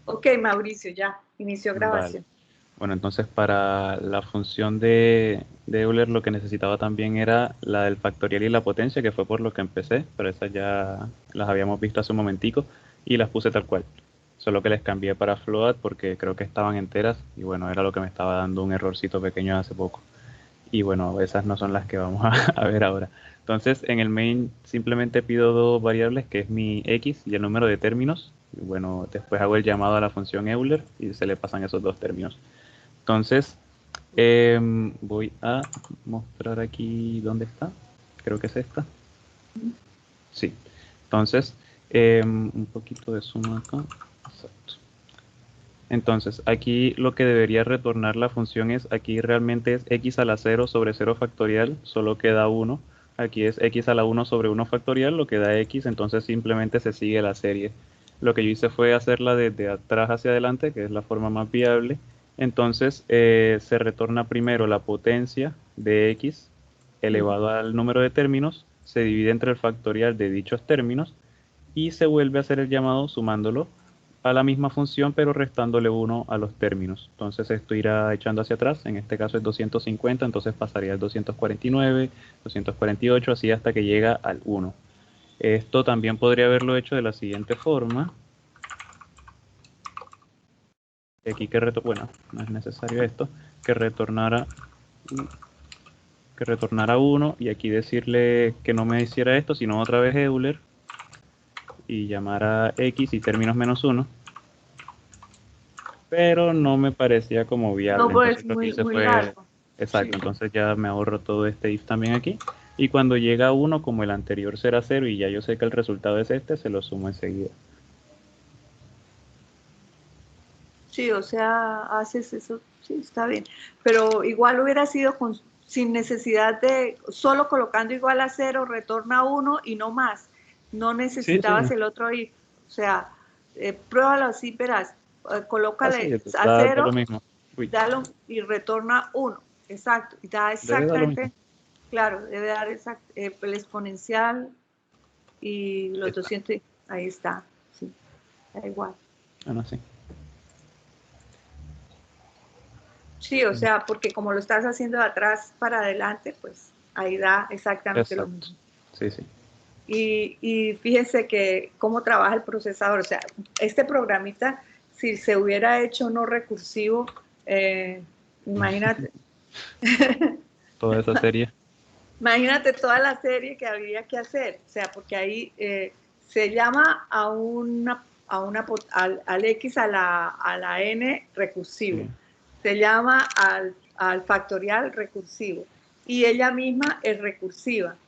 Ok, Mauricio, ya, inició Vale. grabación. Bueno, entonces para la función de Euler lo que necesitaba también era la del factorial y la potencia, que fue por lo que empecé, pero esas ya las habíamos visto hace un momentico y las puse tal cual. Solo que les cambié para float porque creo que estaban enteras y bueno, era lo que me estaba dando un errorcito pequeño hace poco. Y bueno, esas no son las que vamos a ver ahora. Entonces, en el main simplemente pido dos variables, que es mi x y el número de términos. Y bueno, después hago el llamado a la función Euler y se le pasan esos dos términos. Entonces, voy a mostrar aquí dónde está. Creo que es esta. Sí. Entonces, un poquito de zoom acá. Exacto. Entonces, aquí lo que debería retornar la función es, aquí realmente es x a la 0 sobre 0 factorial, solo queda 1. Aquí es x a la 1 sobre 1 factorial, lo que da x, entonces simplemente se sigue la serie. Lo que yo hice fue hacerla desde atrás hacia adelante, que es la forma más viable. Entonces, se retorna primero la potencia de x elevado al número de términos, se divide entre el factorial de dichos términos y se vuelve a hacer el llamado sumándolo a la misma función pero restándole 1 a los términos. Entonces esto irá echando hacia atrás, en este caso es 250, entonces pasaría al 249, 248, así hasta que llega al 1. Esto también podría haberlo hecho de la siguiente forma. Aquí bueno, no es necesario esto, que retornara que retornara 1 y aquí decirle que no me hiciera esto, sino otra vez Euler y llamara x y términos menos 1. Pero no me parecía como No, viable, pues entonces lo que muy, hice muy fue, largo. exacto, Sí. entonces ya me ahorro todo este if también aquí, y cuando llega a 1, como el anterior será 0 y ya yo sé que el resultado es este, se lo sumo enseguida. Sí, o sea, haces eso, sí, está bien. Pero igual hubiera sido sin necesidad de, solo colocando igual a 0, retorna 1 y no más. No Sí, sí, necesitabas el otro if. O sea, pruébalo así, verás. así, Colócale a da lo 0, mismo. Uy, dalo y retorna 1. Exacto. Y da debe dar lo mismo. exactamente, claro, debe dar el exponencial y Ahí los está. 200, ahí está. Sí, da igual. Ah, no, sí. Sí, o sea, porque como lo estás haciendo de atrás para adelante, pues ahí da exactamente lo Exacto. mismo. Sí, sí. Y fíjense que cómo trabaja el procesador. O sea, este programita, si se hubiera hecho no recursivo, imagínate, Toda esa serie. imagínate toda la serie que habría que hacer. O sea, porque ahí se llama al X a la N recursivo. Sí, Se llama al factorial recursivo. Y ella misma es recursiva. sí.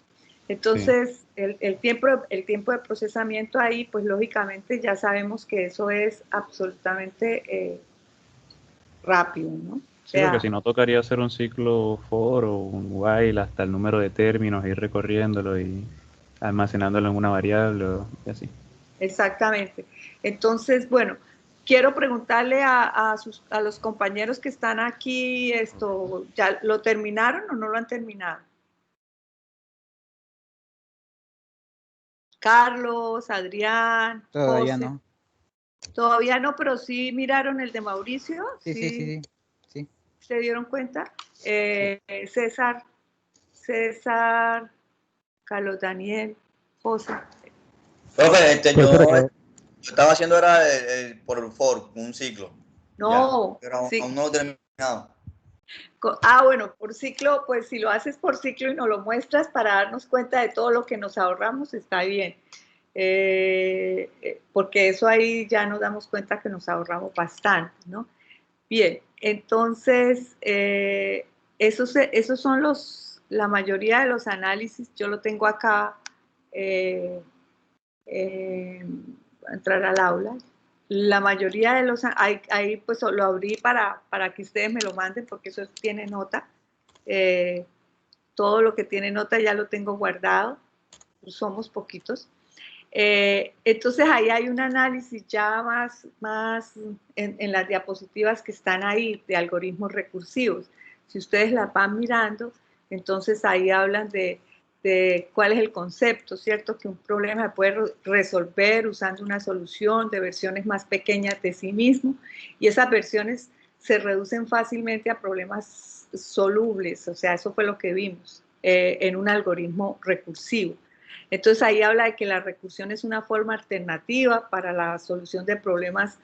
Entonces, el tiempo de procesamiento ahí, pues lógicamente ya sabemos que eso es absolutamente rápido, ¿no? O Sí, porque sea, si no tocaría hacer un ciclo for o un while hasta el número de términos, ir recorriéndolo y almacenándolo en una variable y así. exactamente. Entonces, bueno, quiero preguntarle a los compañeros que están aquí, ¿ya lo terminaron o no lo han terminado? Carlos, Adrián, Todavía José. no. Todavía no, pero sí miraron el de Mauricio, Sí, sí, sí sí, sí, se dieron cuenta. sí. César, Carlos Daniel, José. Profe, Profesora, yo estaba haciendo era por for, un ciclo. Ya, No, pero aún sí. no lo he terminado. Bueno, por ciclo, pues si lo haces por ciclo y nos lo muestras para darnos cuenta de todo lo que nos ahorramos, está bien. Porque eso ahí ya nos damos cuenta que nos ahorramos bastante, ¿no? Bien, entonces, esos son la mayoría de los análisis, yo lo tengo acá, entrar al aula. La mayoría de ahí pues lo abrí para que ustedes me lo manden porque eso tiene nota. Eh, Todo lo que tiene nota ya lo tengo guardado, somos poquitos. Entonces ahí hay un análisis ya más en las diapositivas que están ahí de algoritmos recursivos. Si ustedes las van mirando, entonces ahí hablan de de cuál es el concepto, ¿cierto? Que un problema se puede resolver usando una solución de versiones más pequeñas de sí mismo, y esas versiones se reducen fácilmente a problemas solubles, o sea, eso fue lo que vimos en un algoritmo recursivo. Entonces ahí habla de que la recursión es una forma alternativa para la solución de problemas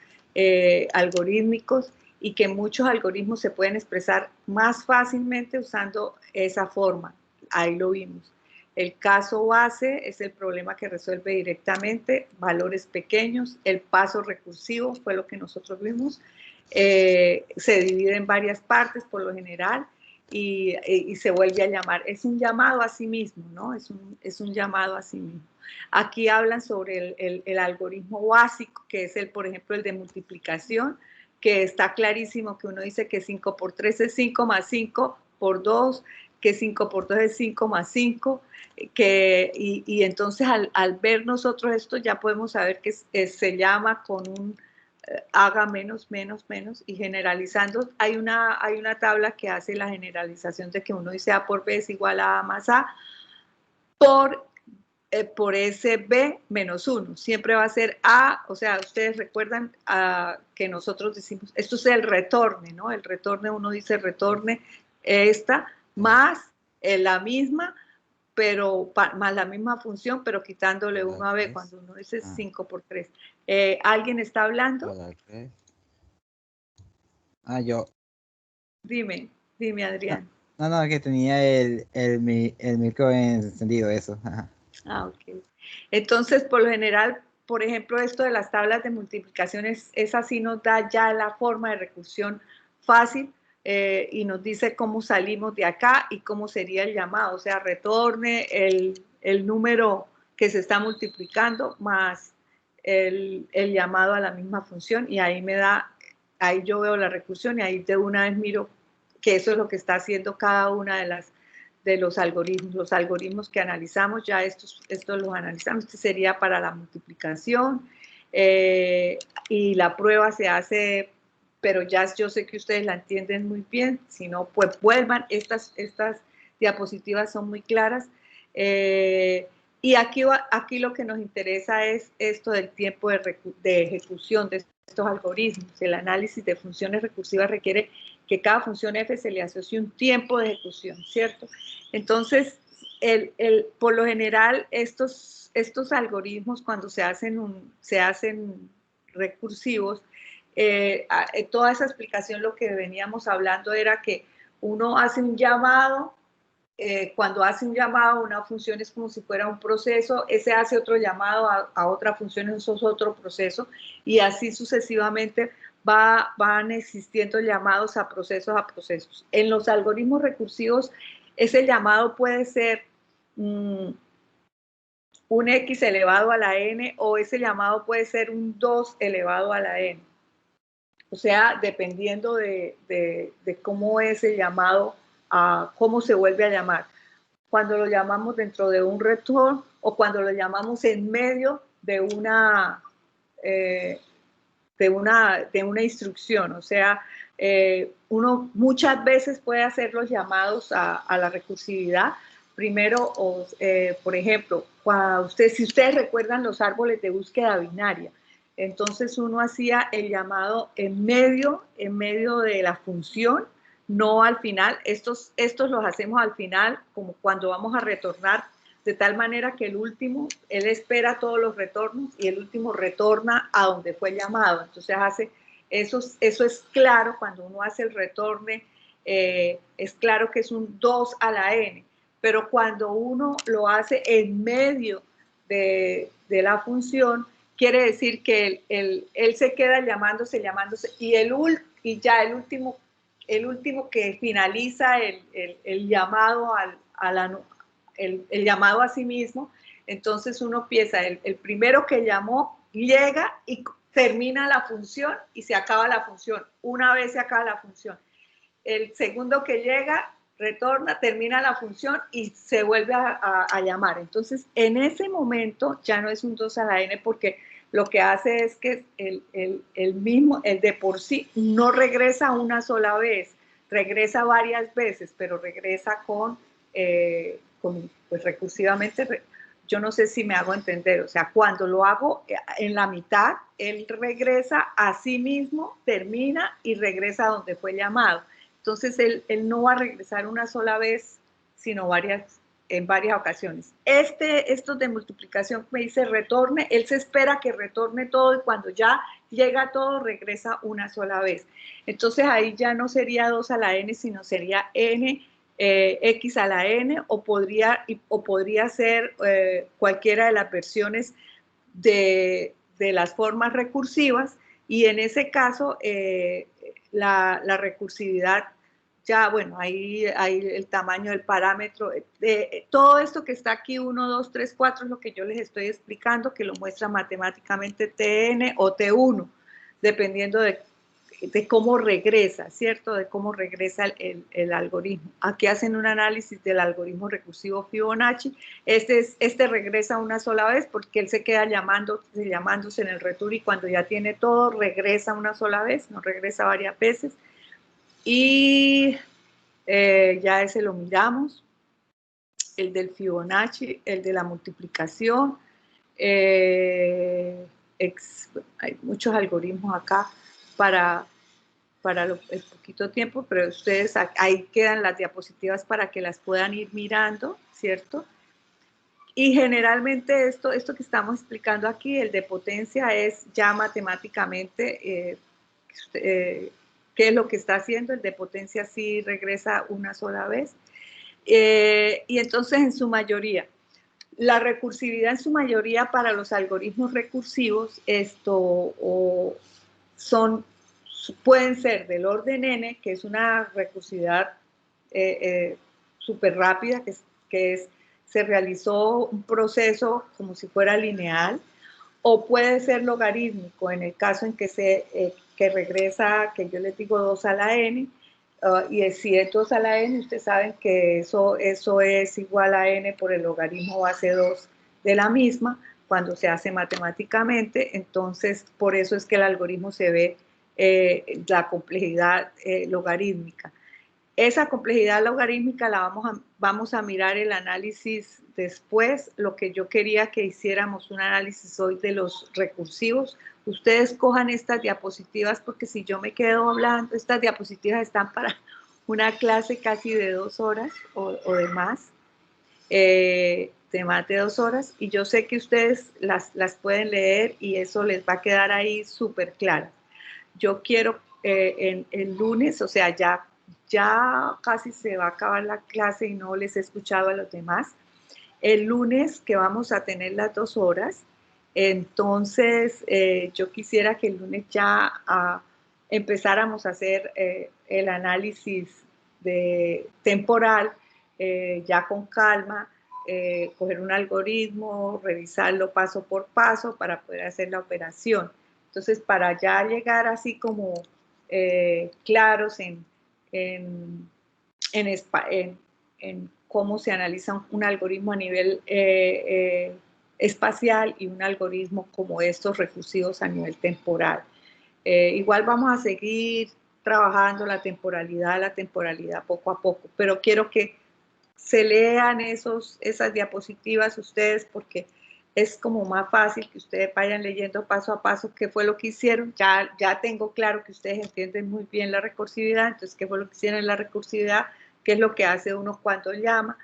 algorítmicos, y que muchos algoritmos se pueden expresar más fácilmente usando esa forma. Ahí lo vimos. El caso base es el problema que resuelve directamente, valores pequeños. El paso recursivo fue lo que nosotros vimos. Se divide en varias partes por lo general y se vuelve a llamar. Es un llamado a sí mismo, ¿no? Es un llamado a sí mismo. Aquí hablan sobre el algoritmo básico, que es por ejemplo, el de multiplicación, que está clarísimo que uno dice que 5 por 3 es 5 más 5 por 2, que 5 por 2 es 5 más 5, y entonces al ver nosotros esto ya podemos saber que se llama con un haga menos, menos, menos, y generalizando, hay una tabla que hace la generalización de que uno dice A por B es igual a A más A por ese B menos 1. Siempre va a ser A, o sea, ustedes recuerdan que nosotros decimos, esto es el retorne, ¿no? El retorne, uno dice retorne esta más la misma, pero más la misma función, pero quitándole 1 a B, cuando uno dice 5 por 3. ¿Alguien está hablando? Yo. Dime, Adrián. No, que tenía el micro encendido, eso. Ok. Entonces, por lo general, por ejemplo, esto de las tablas de multiplicación es así, nos da ya la forma de recursión fácil y nos dice cómo salimos de acá y cómo sería el llamado, o sea, retorne el número que se está multiplicando más el llamado a la misma función, y ahí ahí yo veo la recursión y ahí de una vez miro que eso es lo que está haciendo cada una de los algoritmos que analizamos. Ya estos los analizamos. Este sería para la multiplicación y la prueba se hace, pero ya yo sé que ustedes la entienden muy bien. Si no, pues vuelvan. Estas diapositivas son muy claras. Y aquí lo que nos interesa es esto del tiempo de ejecución de estos algoritmos. El análisis de funciones recursivas requiere que cada función f se le asocie un tiempo de ejecución, ¿cierto? Entonces, por lo general, estos algoritmos, cuando se hacen recursivos, toda esa explicación, lo que veníamos hablando era que uno hace un llamado, cuando hace un llamado a una función es como si fuera un proceso, ese hace otro llamado a otra función, eso es otro proceso, y así sucesivamente van existiendo llamados a procesos. En los algoritmos recursivos, ese llamado puede ser un x elevado a la n, o ese llamado puede ser un 2 elevado a la n. O sea, dependiendo de cómo es el llamado, cómo se vuelve a llamar. Cuando lo llamamos dentro de un return o cuando lo llamamos en medio de una instrucción. O sea, uno muchas veces puede hacer los llamados a la recursividad. Primero, por ejemplo, si ustedes recuerdan los árboles de búsqueda binaria, entonces uno hacía el llamado en medio de la función, no al final. Estos los hacemos al final, como cuando vamos a retornar, de tal manera que el último, él espera todos los retornos y el último retorna a donde fue llamado. Entonces eso es claro cuando uno hace el retorne, es claro que es un 2 a la n, pero cuando uno lo hace en medio de la función, quiere decir que él se queda llamándose, y ya el último que finaliza el llamado el llamado a sí mismo. Entonces uno piensa, el primero que llamó llega y termina la función y se acaba la función. Una vez se acaba la función. El segundo que llega retorna, termina la función y se vuelve a llamar. Entonces, en ese momento ya no es un 2 a la n, porque lo que hace es que el mismo, el de por sí, no regresa una sola vez, regresa varias veces, pero regresa con pues recursivamente, yo no sé si me hago entender, o sea, cuando lo hago en la mitad, él regresa a sí mismo, termina y regresa a donde fue llamado. Entonces, él no va a regresar una sola vez, sino en varias ocasiones. Estos de multiplicación que me dice retorne, él se espera que retorne todo y cuando ya llega todo, regresa una sola vez. Entonces, ahí ya no sería 2 a la n, sino sería n x a la n, o podría ser cualquiera de las versiones de las formas recursivas, y en ese caso la recursividad ya, bueno, ahí el tamaño del parámetro, todo esto que está aquí, 1, 2, 3, 4, es lo que yo les estoy explicando, que lo muestra matemáticamente Tn o T1, dependiendo de cómo regresa, ¿cierto? De cómo regresa el algoritmo. Aquí hacen un análisis del algoritmo recursivo Fibonacci. Este regresa una sola vez porque él se queda llamándose en el return, y cuando ya tiene todo, regresa una sola vez, no regresa varias veces. Y ya ese lo miramos. El del Fibonacci, el de la multiplicación. Hay muchos algoritmos acá para el poquito tiempo, pero ustedes, ahí quedan las diapositivas para que las puedan ir mirando, ¿cierto? Y generalmente esto que estamos explicando aquí, el de potencia, es ya matemáticamente qué es lo que está haciendo. El de potencia sí regresa una sola vez. Y entonces, en su mayoría, la recursividad en su mayoría para los algoritmos recursivos, pueden ser del orden n, que es una recursividad súper rápida, se realizó un proceso como si fuera lineal, o puede ser logarítmico, en el caso en que regresa, que yo les digo 2 a la n, y si es 2 a la n, ustedes saben que eso es igual a n por el logaritmo base 2 de la misma, cuando se hace matemáticamente. Entonces, por eso es que el algoritmo se ve la complejidad logarítmica. Esa complejidad logarítmica vamos a mirar el análisis después. Lo que yo quería que hiciéramos un análisis hoy de los recursivos. Ustedes cojan estas diapositivas, porque si yo me quedo hablando, estas diapositivas están para una clase casi de 2 horas o de más. De más de 2 horas, y yo sé que ustedes las pueden leer y eso les va a quedar ahí súper claro. Yo quiero el lunes, o sea, ya casi se va a acabar la clase y no les he escuchado a los demás. El lunes, que vamos a tener las 2 horas, entonces yo quisiera que el lunes ya empezáramos a hacer el análisis temporal, ya con calma, coger un algoritmo, revisarlo paso por paso para poder hacer la operación. Entonces, para ya llegar así como claros en cómo se analiza un algoritmo a nivel espacial y un algoritmo como estos recursivos a nivel temporal. Igual vamos a seguir trabajando la temporalidad poco a poco, pero quiero que se lean esas diapositivas ustedes, porque es como más fácil que ustedes vayan leyendo paso a paso qué fue lo que hicieron. Ya tengo claro que ustedes entienden muy bien la recursividad, entonces qué fue lo que hicieron en la recursividad, qué es lo que hace uno cuando llama,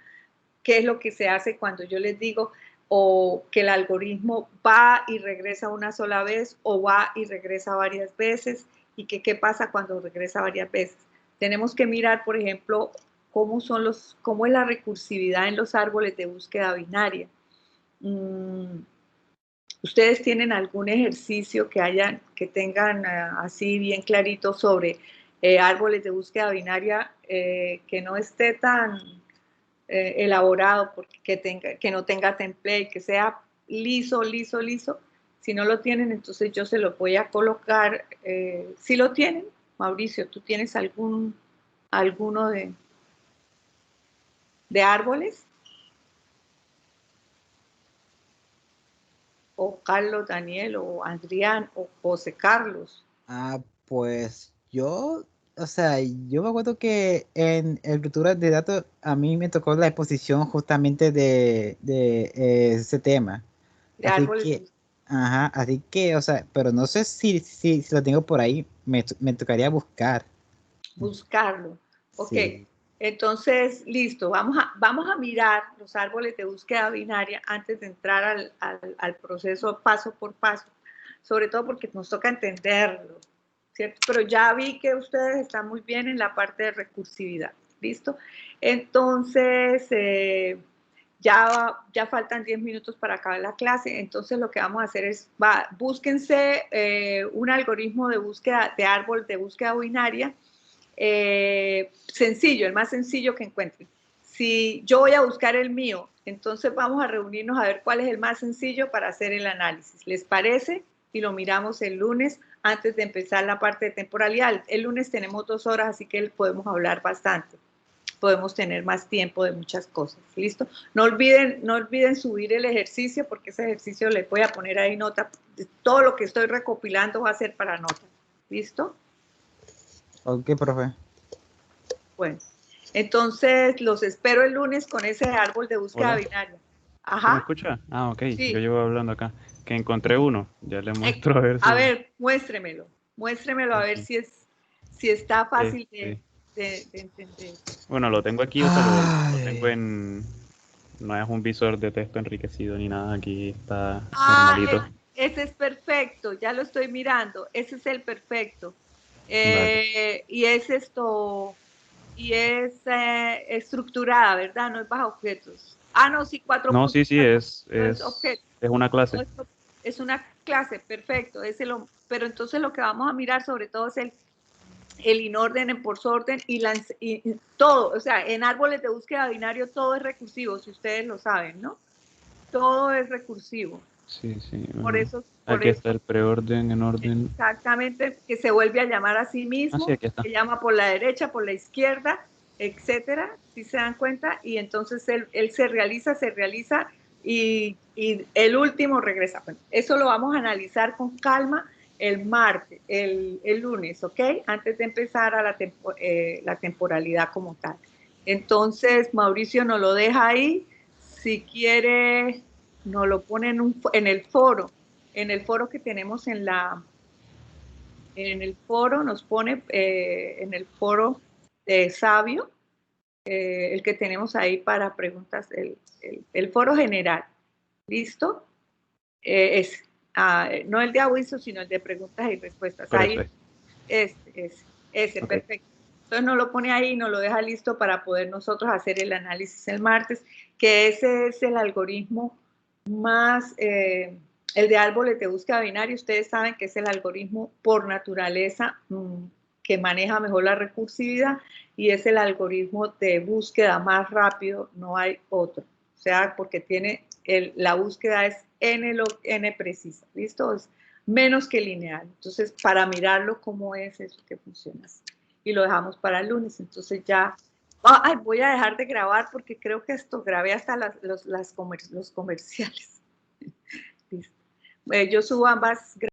qué es lo que se hace cuando yo les digo o que el algoritmo va y regresa una sola vez o va y regresa varias veces, y qué pasa cuando regresa varias veces. Tenemos que mirar, por ejemplo, cómo es la recursividad en los árboles de búsqueda binaria. ¿Ustedes tienen algún ejercicio que tengan así bien clarito sobre árboles de búsqueda binaria que no esté tan elaborado, que no tenga template, que sea liso? Si no lo tienen, entonces yo se lo voy a colocar. Si lo tienen, Mauricio, ¿tú tienes alguno de árboles? O Carlos, Daniel, o Adrián, o José Carlos. Pues yo o sea, yo me acuerdo que en estructura de datos a mí me tocó la exposición justamente de ese tema. De Así árboles. que, ajá, así que, o sea, pero no sé si lo tengo por ahí, me tocaría buscar. Buscarlo. Ok, Sí. entonces, listo, vamos a mirar los árboles de búsqueda binaria antes de entrar al proceso paso por paso, sobre todo porque nos toca entenderlo, ¿cierto? Pero ya vi que ustedes están muy bien en la parte de recursividad, ¿listo? Entonces, ya faltan 10 minutos para acabar la clase, entonces lo que vamos a hacer es, búsquense un algoritmo de búsqueda, de árbol de búsqueda binaria, sencillo, el más sencillo que encuentren. Si yo voy a buscar el mío, entonces vamos a reunirnos a ver cuál es el más sencillo para hacer el análisis. ¿Les parece? Y lo miramos el lunes antes de empezar la parte de temporalidad. El lunes tenemos 2 horas, así que podemos hablar bastante. Podemos tener más tiempo de muchas cosas. ¿Listo? No olviden subir el ejercicio, porque ese ejercicio le voy a poner ahí nota. Todo lo que estoy recopilando va a ser para nota. ¿Listo? Ok, profe. Bueno, entonces los espero el lunes con ese árbol de búsqueda Hola. binaria. ¿Sí me Ajá. escucha? Ah, ok. Sí. Yo llevo hablando acá. Que encontré uno. Ya le muestro a ver si... A ver, muéstremelo. Muéstremelo a ver Aquí. si está fácil Este, de entender. Bueno, lo tengo aquí, o sea, lo tengo Ay. en... No es un visor de texto enriquecido ni nada, aquí está Ah, normalito. ese es perfecto, ya lo estoy mirando. Ese es el perfecto. Vale. Y es estructurada, ¿verdad? No es bajo objetos. Ah, no, sí, No, sí, sí, 4.4 no es objeto. es una clase. Es una clase, perfecto. Pero entonces lo que vamos a mirar sobre todo es el inorden, en posorden y todo. O sea, en árboles de búsqueda binario todo es recursivo, si ustedes lo saben, ¿no? Todo es recursivo. Sí, sí. Por eso, por Aquí está eso el preorden en orden. exactamente, que se vuelve a llamar a sí Ah, sí, mismo, aquí está. se llama por la derecha, por la izquierda, etcétera, si se dan cuenta, y entonces él se realiza y el último regresa. Bueno, eso lo vamos a analizar con calma el martes, el lunes, ¿ok? Antes de empezar a la temporalidad como tal. Entonces, Mauricio nos lo deja ahí, si quiere, nos lo pone en el foro que tenemos en el foro, nos pone en el foro de Sabio, el que tenemos ahí para preguntas, el foro general. ¿Listo? No el de aviso, sino el de preguntas y respuestas. Por Ahí, eso es. Ok. perfecto. Entonces nos lo pone ahí y nos lo deja listo para poder nosotros hacer el análisis el martes, que ese es el algoritmo más, el de árboles de búsqueda binaria. Ustedes saben que es el algoritmo por naturaleza que maneja mejor la recursividad y es el algoritmo de búsqueda más rápido, no hay otro. O sea, porque tiene la búsqueda es n precisa, ¿listo? Es menos que lineal. Entonces, para mirarlo cómo es eso que funciona así. Y lo dejamos para el lunes. Entonces ya, voy a dejar de grabar porque creo que esto grabé hasta los comerciales. Listo. Yo subo ambas